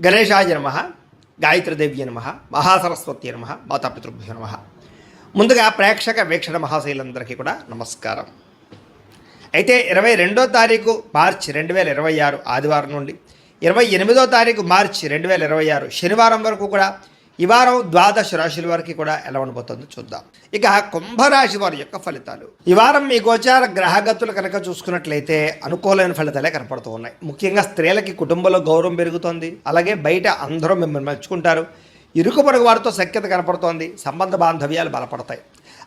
గణేశాయ నమ, గాయత్రీదేవ్య నమ, మహాసరస్వతి నమ, మాతాపితృభ్యో నమ. ముందుగా ప్రేక్షక వీక్షణ మహాశైలందరికీ కూడా నమస్కారం. అయితే 22వ తారీఖు మార్చి 2026 ఆదివారం నుండి 28వ తారీఖు మార్చి 2026 శనివారం వరకు కూడా ఈ వారం ద్వాదశ రాశుల వారికి కూడా ఎలా ఉండబోతుందో చూద్దాం. ఇక కుంభరాశి వారి యొక్క ఫలితాలు. ఈ వారం మీ గోచార గ్రహగతులు కనుక చూసుకున్నట్లయితే అనుకూలమైన ఫలితాలే కనపడుతూ ఉన్నాయి. ముఖ్యంగా స్త్రీలకి కుటుంబంలో గౌరవం పెరుగుతోంది. అలాగే బయట అందరూ మిమ్మల్ని మెచ్చుకుంటారు. ఇరుకు పొరుగు వారితో సఖ్యత కనపడుతోంది. సంబంధ బాంధవ్యాలు బలపడతాయి.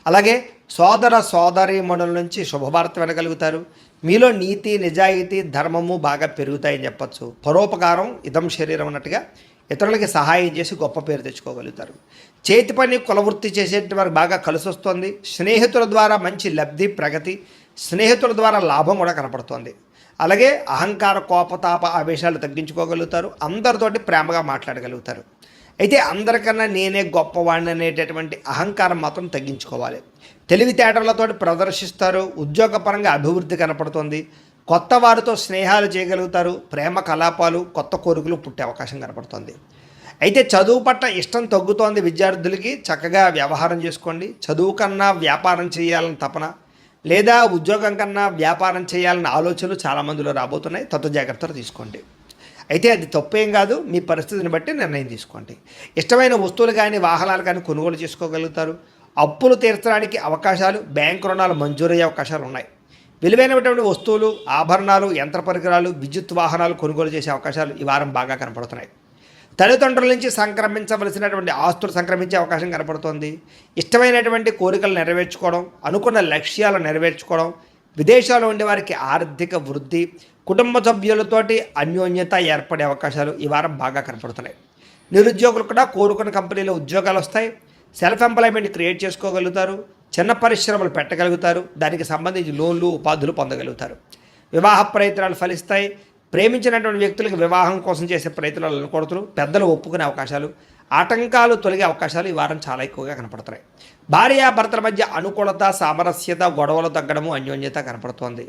అలాగే సోదర సోదరీమణుల నుంచి శుభవార్త వినగలుగుతారు. మీలో నీతి నిజాయితీ ధర్మము బాగా పెరుగుతాయని చెప్పచ్చు. పరోపకారం ఇదం శరీరం అన్నట్టుగా ఇతరులకి సహాయం చేసి గొప్ప పేరు తెచ్చుకోగలుగుతారు. చేతి పని కులవృత్తి చేసేటి వారికి బాగా కలిసి వస్తుంది. స్నేహితుల ద్వారా మంచి లబ్ధి ప్రగతి, స్నేహితుల ద్వారా లాభం కూడా కనపడుతోంది. అలాగే అహంకార కోపతాప ఆవేశాలు తగ్గించుకోగలుగుతారు. అందరితోటి ప్రేమగా మాట్లాడగలుగుతారు. అయితే అందరికన్నా నేనే గొప్పవాడిని అనేటటువంటి అహంకారం మాత్రం తగ్గించుకోవాలి. తెలివితేటలతో ప్రదర్శిస్తారు. ఉద్యోగపరంగా అభివృద్ధి కనపడుతుంది. కొత్త వారితో స్నేహాలు చేయగలుగుతారు. ప్రేమ కలాపాలు కొత్త కోరికలు పుట్టే అవకాశం కనపడుతుంది. అయితే చదువు పట్ల ఇష్టం తగ్గుతోంది. విద్యార్థులకి చక్కగా వ్యవహారం చేసుకోండి. చదువు కన్నా వ్యాపారం చేయాలని తపన లేదా ఉద్యోగం కన్నా వ్యాపారం చేయాలన్న ఆలోచనలు చాలామందిలో రాబోతున్నాయి. జాగ్రత్తలు తీసుకోండి. అయితే అది తప్పేం కాదు. మీ పరిస్థితిని బట్టి నిర్ణయం తీసుకోండి. ఇష్టమైన వస్తువులు కానీ వాహనాలు కానీ కొనుగోలు చేసుకోగలుగుతారు. అప్పులు తీర్చడానికి అవకాశాలు, బ్యాంకు రుణాలు మంజూరయ్యే అవకాశాలు ఉన్నాయి. విలువైనటువంటి వస్తువులు, ఆభరణాలు, యంత్ర పరికరాలు, విద్యుత్ వాహనాలు కొనుగోలు చేసే అవకాశాలు ఈ వారం బాగా కనపడుతున్నాయి. తల్లిదండ్రుల నుంచి సంక్రమించవలసినటువంటి ఆస్తులు సంక్రమించే అవకాశం కనపడుతోంది. ఇష్టమైనటువంటి కోరికలు నెరవేర్చుకోవడం, అనుకున్న లక్ష్యాలు నెరవేర్చుకోవడం, విదేశాల్లో ఉండే వారికి ఆర్థిక వృద్ధి, కుటుంబ సభ్యులతోటి అన్యోన్యత ఏర్పడే అవకాశాలు ఈ వారం బాగా కనపడుతున్నాయి. నిరుద్యోగులు కూడా కోరుకున్న కంపెనీలో ఉద్యోగాలు వస్తాయి. సెల్ఫ్ ఎంప్లాయ్మెంట్ క్రియేట్ చేసుకోగలుగుతారు. చిన్న పరిశ్రమలు పెట్టగలుగుతారు. దానికి సంబంధించి లోన్లు ఉపాధులు పొందగలుగుతారు. వివాహ ప్రయత్నాలు ఫలిస్తాయి. ప్రేమించినటువంటి వ్యక్తులకు వివాహం కోసం చేసే ప్రయత్నాలు అనుకూడతారు. పెద్దలు ఒప్పుకునే అవకాశాలు, ఆటంకాలు తొలగే అవకాశాలు ఈ వారం చాలా ఎక్కువగా కనపడుతున్నాయి. భార్యాభర్తల మధ్య అనుకూలత, సామరస్యత, గొడవలు తగ్గడము, అన్యోన్యత కనపడుతోంది.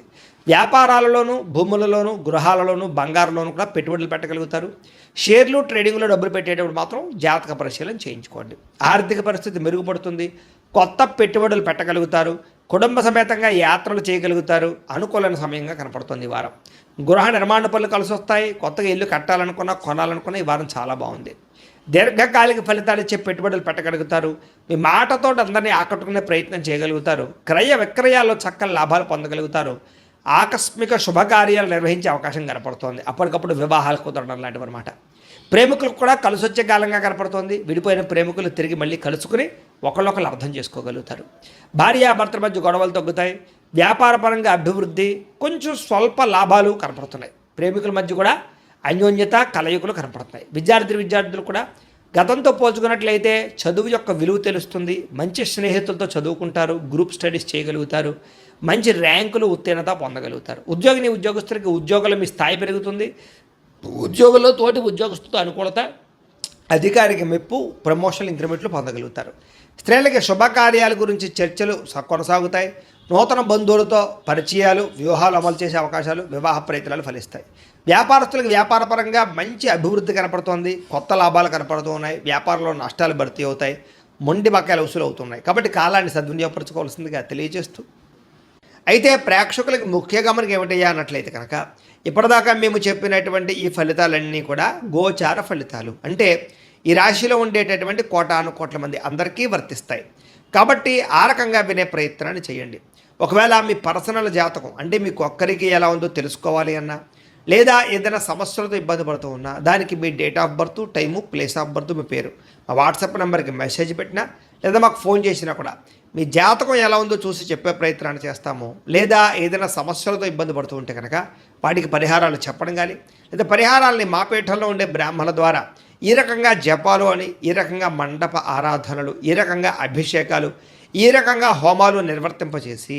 వ్యాపారాలలోనూ, భూములలోనూ, గృహాలలోనూ, బంగారులోనూ కూడా పెట్టుబడులు పెట్టగలుగుతారు. షేర్లు, ట్రేడింగ్లో డబ్బులు పెట్టేటప్పుడు మాత్రం జాతక పరిశీలన చేయించుకోండి. ఆర్థిక పరిస్థితి మెరుగుపడుతుంది. కొత్త పెట్టుబడులు పెట్టగలుగుతారు. కుటుంబ సమేతంగా యాత్రలు చేయగలుగుతారు. అనుకూలమైన సమయంగా కనపడుతుంది ఈ వారం. గృహ నిర్మాణ పనులు కలిసి వస్తాయి. కొత్తగా ఇల్లు కట్టాలనుకున్నా, కొనాలనుకున్నా ఈ వారం చాలా బాగుంది. దీర్ఘకాలిక ఫలితాలు ఇచ్చే పెట్టుబడులు పెట్టగలుగుతారు. మీ మాటతో అందరినీ ఆకట్టుకునే ప్రయత్నం చేయగలుగుతారు. క్రయ విక్రయాల్లో చక్కని లాభాలు పొందగలుగుతారు. ఆకస్మిక శుభకార్యాలు నిర్వహించే అవకాశం కనపడుతోంది. అప్పటికప్పుడు వివాహాలు కుదరడం లాంటివి అనమాట. ప్రేమికులకు కూడా కలిసి వచ్చే కాలంగా కనపడుతోంది. విడిపోయిన ప్రేమికులు తిరిగి మళ్ళీ కలుసుకుని ఒకళ్ళొకళ్ళు అర్థం చేసుకోగలుగుతారు. భార్యాభర్తల మధ్య గొడవలు తగ్గుతాయి. వ్యాపారపరంగా అభివృద్ధి, కొంచెం స్వల్ప లాభాలు కనపడుతున్నాయి. ప్రేమికుల మధ్య కూడా అన్యోన్యత కలయికలు కనపడుతున్నాయి. విద్యార్థులు కూడా గతంతో పోల్చుకున్నట్లయితే చదువు యొక్క విలువ తెలుస్తుంది. మంచి స్నేహితులతో చదువుకుంటారు. గ్రూప్ స్టడీస్ చేయగలుగుతారు. మంచి ర్యాంకులు, ఉత్తీర్ణత పొందగలుగుతారు. ఉద్యోగస్తులకి ఉద్యోగంలో మీ స్థాయి పెరుగుతుంది. ఉద్యోగంలో తోటి ఉద్యోగస్తులతో అనుకూలత, అధికారికి మెప్పు, ప్రమోషన్, ఇంక్రిమెంట్లు పొందగలుగుతారు. స్త్రీలకి శుభకార్యాల గురించి చర్చలు కొనసాగుతాయి. నూతన బంధువులతో పరిచయాలు, వ్యూహాలు అమలు చేసే అవకాశాలు, వివాహ ప్రయత్నాలు ఫలిస్తాయి. వ్యాపారస్తులకు వ్యాపారపరంగా మంచి అభివృద్ధి కనపడుతోంది. కొత్త లాభాలు కనపడుతూ ఉన్నాయి. వ్యాపారంలో నష్టాలు భర్తీ అవుతాయి. మొండి బకాయిలు వసూలు అవుతున్నాయి. కాబట్టి కాలాన్ని సద్వినియోగపరచుకోవాల్సిందిగా తెలియజేస్తూ, అయితే ప్రేక్షకులకు ముఖ్య గమనిక ఏమిటయ్యా అన్నట్లయితే కనుక ఇప్పటిదాకా మేము చెప్పినటువంటి ఈ ఫలితాలన్నీ కూడా గోచార ఫలితాలు. అంటే ఈ రాశిలో ఉండేటటువంటి కోటాను కోట్ల మంది అందరికీ వర్తిస్తాయి. కాబట్టి ఆ రకంగా వినే ప్రయత్నాన్ని చేయండి. ఒకవేళ మీ పర్సనల్ జాతకం అంటే మీకు ఒక్కరికి ఎలా ఉందో తెలుసుకోవాలి అన్నా, లేదా ఏదైనా సమస్యలతో ఇబ్బంది పడుతూ ఉన్నా, దానికి మీ date of birth, time, place of birth, మీ పేరు మా వాట్సాప్ నెంబర్కి మెసేజ్ పెట్టినా, లేదా మాకు ఫోన్ చేసినా కూడా మీ జాతకం ఎలా ఉందో చూసి చెప్పే ప్రయత్నాన్ని చేస్తాము. లేదా ఏదైనా సమస్యలతో ఇబ్బంది పడుతూ ఉంటే కనుక వాటికి పరిహారాలు చెప్పడం కానీ, లేదా పరిహారాలని మా పీఠంలో ఉండే బ్రాహ్మణుల ద్వారా ఈ రకంగా జపాలు అని, ఈ రకంగా మండప ఆరాధనలు, ఈ రకంగా అభిషేకాలు, ఈ రకంగా హోమాలు నిర్వర్తింపచేసి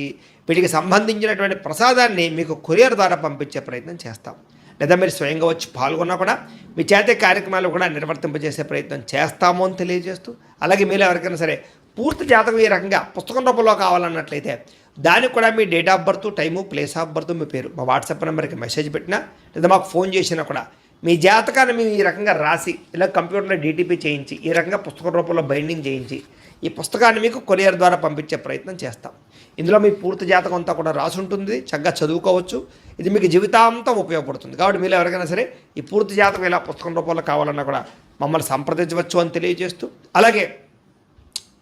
వీటికి సంబంధించినటువంటి ప్రసాదాన్ని మీకు కొరియర్ ద్వారా పంపించే ప్రయత్నం చేస్తాం. లేదా మీరు స్వయంగా వచ్చి పాల్గొన్నా కూడా మీ చేతే కార్యక్రమాలు కూడా నిర్వర్తింపజేసే ప్రయత్నం చేస్తాము అని తెలియజేస్తూ, అలాగే మీరు ఎవరికైనా సరే పూర్తి జాతకం ఈ రకంగా పుస్తకం రూపంలో కావాలన్నట్లయితే దానికి కూడా మీ date of birth, time, place of birth, మీ పేరు మా వాట్సాప్ నెంబర్కి మెసేజ్ పెట్టినా, లేదా మాకు ఫోన్ చేసినా కూడా మీ జాతకాన్ని మేము ఈ రకంగా రాసి ఇలా కంప్యూటర్లో డీటీపీ చేయించి ఈ రకంగా పుస్తక రూపంలో బైండింగ్ చేయించి ఈ పుస్తకాన్ని మీకు కొరియర్ ద్వారా పంపించే ప్రయత్నం చేస్తాం. ఇందులో మీ పూర్తి జాతకం అంతా కూడా రాసి ఉంటుంది, చక్కగా చదువుకోవచ్చు. ఇది మీకు జీవితాంతం ఉపయోగపడుతుంది. కాబట్టి మీరు ఎవరికైనా సరే ఈ పూర్తి జాతకం ఇలా పుస్తకం రూపంలో కావాలన్నా కూడా మమ్మల్ని సంప్రదించవచ్చు అని తెలియజేస్తూ, అలాగే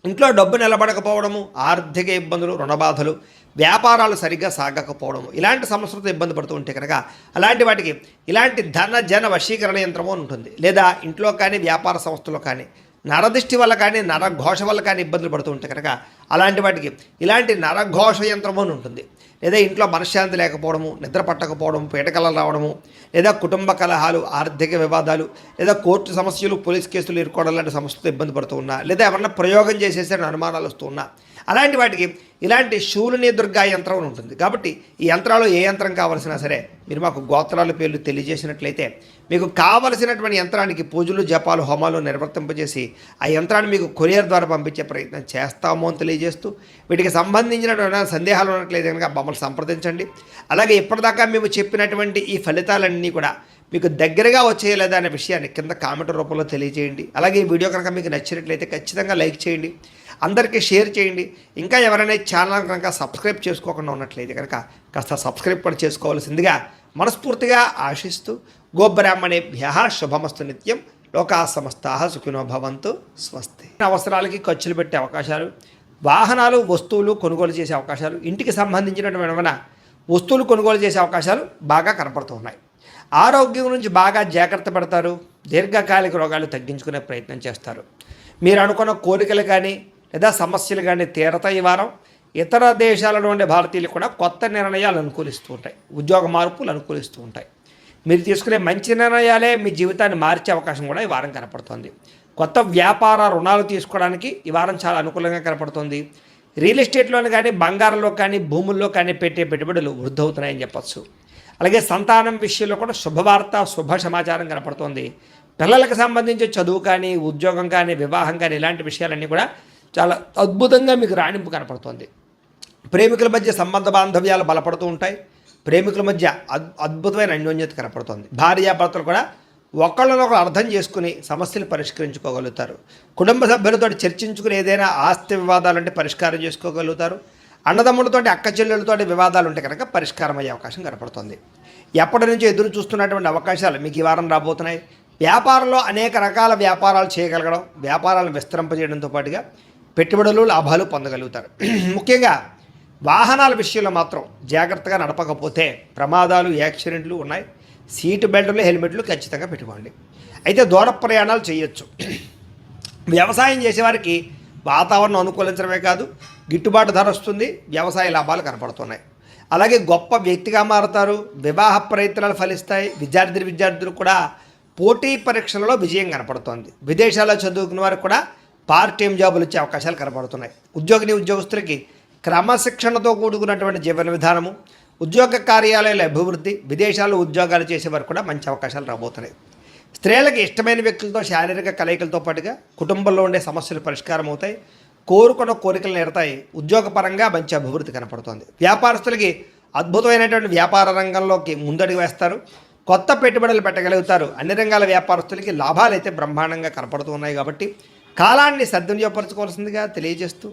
ఇంట్లో డబ్బు నిలబడకపోవడము, ఆర్థిక ఇబ్బందులు, రుణబాధలు, వ్యాపారాలు సరిగ్గా సాగకపోవడము, ఇలాంటి సమస్యలతో ఇబ్బంది పడుతూ ఉంటే కనుక అలాంటి వాటికి ఇలాంటి ధన జన వశీకరణ యంత్రము ఉంటుంది. లేదా ఇంట్లో కానీ వ్యాపార సంస్థలో కానీ నరదృష్టి వల్ల కానీ నరఘోష వల్ల కానీ ఇబ్బందులు పడుతూ ఉంటే కనుక అలాంటి వాటికి ఇలాంటి నరఘోష యంత్రము అని ఉంటుంది. లేదా ఇంట్లో మనశ్శాంతి లేకపోవడము, నిద్ర పట్టకపోవడం, పీటకలలు రావడము, లేదా కుటుంబ కలహాలు, ఆర్థిక వివాదాలు, లేదా కోర్టు సమస్యలు, పోలీస్ కేసులు ఇరుకోవడం లాంటి సమస్యలతో ఇబ్బంది పడుతూ ఉన్నా, లేదా ఎవరన్నా ప్రయోగం చేసేసే అనుమానాలు వస్తూ ఉన్నా, అలాంటి వాటికి ఇలాంటి శూలిని దుర్గా యంత్రం అని ఉంటుంది. కాబట్టి ఈ యంత్రాలు ఏ యంత్రం కావాల్సినా సరే మీరు మాకు గోత్రాల పేర్లు తెలియజేసినట్లయితే మీకు కావలసినటువంటి యంత్రానికి పూజలు, జపాలు, హోమాలు నిర్వర్తింపజేసి ఆ యంత్రాన్ని మీకు కొరియర్ ద్వారా పంపించే ప్రయత్నం చేస్తాము అని తెలియజేస్తూ, వీటికి సంబంధించినటువంటి సందేహాలు ఉన్నట్లయితే కనుక మమ్మల్ని సంప్రదించండి. అలాగే ఇప్పటిదాకా మేము చెప్పినటువంటి ఈ ఫలితాలన్నీ కూడా మీకు దగ్గరగా వచ్చేయలేదా అనే విషయాన్ని కింద కామెంట్ రూపంలో తెలియజేయండి. అలాగే ఈ వీడియో కనుక మీకు నచ్చినట్లయితే ఖచ్చితంగా లైక్ చేయండి, అందరికీ షేర్ చేయండి. ఇంకా ఎవరైనా ఛానల్ కనుక సబ్స్క్రైబ్ చేసుకోకుండా ఉన్నట్లయితే కనుక కాస్త సబ్స్క్రైబ్ కూడా చేసుకోవాల్సిందిగా మనస్ఫూర్తిగా ఆశిస్తూ, గోబ్రాహ్మణేభ్యః శుభమస్తు నిత్యం, లోకా సమస్తాః సుఖినో భవంతు, స్వస్తి. అవసరాలకి ఖర్చులు పెట్టే అవకాశాలు, వాహనాలు, వస్తువులు కొనుగోలు చేసే అవకాశాలు, ఇంటికి సంబంధించినటువంటి వస్తువులు కొనుగోలు చేసే అవకాశాలు బాగా కనపడుతూ ఉన్నాయి. ఆరోగ్యం గురించి బాగా జాగ్రత్త పడతారు. దీర్ఘకాలిక రోగాలు తగ్గించుకునే ప్రయత్నం చేస్తారు. మీరు అనుకున్న కోరికలు కానీ లేదా సమస్యలు కానీ తీరతాయి. ఈ వారం ఇతర దేశాలలో ఉండే భారతీయులు కూడా కొత్త నిర్ణయాలు అనుకూలిస్తూ ఉంటాయి. ఉద్యోగ మార్పులు అనుకూలిస్తూ ఉంటాయి. మీరు తీసుకునే మంచి నిర్ణయాలే మీ జీవితాన్ని మార్చే అవకాశం కూడా ఈ వారం కనపడుతుంది. కొత్త వ్యాపార రుణాలు తీసుకోవడానికి ఈ వారం చాలా అనుకూలంగా కనపడుతుంది. రియల్ ఎస్టేట్లోని కానీ బంగారంలో కానీ భూముల్లో కానీ పెట్టే పెట్టుబడులు వృద్ధి అవుతున్నాయని చెప్పచ్చు. అలాగే సంతానం విషయంలో కూడా శుభవార్త, శుభ సమాచారం కనపడుతుంది. పిల్లలకు సంబంధించి చదువు కానీ, ఉద్యోగం కానీ, వివాహం కానీ ఇలాంటి విషయాలన్నీ కూడా చాలా అద్భుతంగా మీకు రాణింపు కనపడుతుంది. ప్రేమికుల మధ్య సంబంధ బాంధవ్యాలు బలపడుతూ ఉంటాయి. ప్రేమికుల మధ్య అద్భుతమైన అన్యోన్యత కనపడుతుంది. భార్యాభర్తలు కూడా ఒకళ్ళనొకరు అర్థం చేసుకుని సమస్యలు పరిష్కరించుకోగలుగుతారు. కుటుంబ సభ్యులతో చర్చించుకుని ఏదైనా ఆస్తి వివాదాలుంటే పరిష్కారం చేసుకోగలుగుతారు. అన్నదమ్ములతో, అక్క చెల్లెలతో వివాదాలు ఉంటే కనుక పరిష్కారం అయ్యే అవకాశం కనపడుతుంది. ఎప్పటి నుంచో ఎదురు చూస్తున్నటువంటి అవకాశాలు మీకు ఈ వారం రాబోతున్నాయి. వ్యాపారంలో అనేక రకాల వ్యాపారాలు చేయగలగడం, వ్యాపారాలను విస్తరింపజేయడంతో పాటుగా పెట్టుబడులు, లాభాలు పొందగలుగుతారు. ముఖ్యంగా వాహనాల విషయంలో మాత్రం జాగ్రత్తగా నడపకపోతే ప్రమాదాలు, యాక్సిడెంట్లు ఉన్నాయి. సీటు బెల్టులు, హెల్మెట్లు ఖచ్చితంగా పెట్టుకోండి. అయితే దూర ప్రయాణాలు చేయొచ్చు. వ్యవసాయం చేసేవారికి వాతావరణం అనుకూలించడమే కాదు, గిట్టుబాటు ధర వస్తుంది, వ్యవసాయ లాభాలు కనపడుతున్నాయి. అలాగే గొప్ప వ్యక్తిగా మారుతారు. వివాహ ప్రయత్నాలు ఫలిస్తాయి. విద్యార్థులు కూడా పోటీ పరీక్షలలో విజయం కనపడుతోంది. విదేశాల్లో చదువుకున్న వారికి కూడా పార్ట్ టైం జాబులు వచ్చే అవకాశాలు కనపడుతున్నాయి. ఉద్యోగస్తులకి క్రమశిక్షణతో కూడుకున్నటువంటి జీవన విధానము, ఉద్యోగ కార్యాలయాల అభివృద్ధి, విదేశాల్లో ఉద్యోగాలు చేసేవారు కూడా మంచి అవకాశాలు రాబోతున్నాయి. స్త్రీలకు ఇష్టమైన వ్యక్తులతో శారీరక కలయికలతో పాటుగా కుటుంబంలో ఉండే సమస్యలు పరిష్కారం అవుతాయి. కోరుకున్న కోరికలు నేరతాయి. ఉద్యోగపరంగా మంచి అభివృద్ధి కనపడుతుంది. వ్యాపారస్తులకి అద్భుతమైనటువంటి వ్యాపార రంగంలోకి ముందడుగు వేస్తారు. కొత్త పెట్టుబడులు పెట్టగలుగుతారు. అన్ని రంగాల వ్యాపారస్తులకి లాభాలు అయితే బ్రహ్మాండంగా కనపడుతూ ఉన్నాయి. కాబట్టి కాలాన్ని సద్వినియోగపరచుకోవాల్సిందిగా తెలియజేస్తూ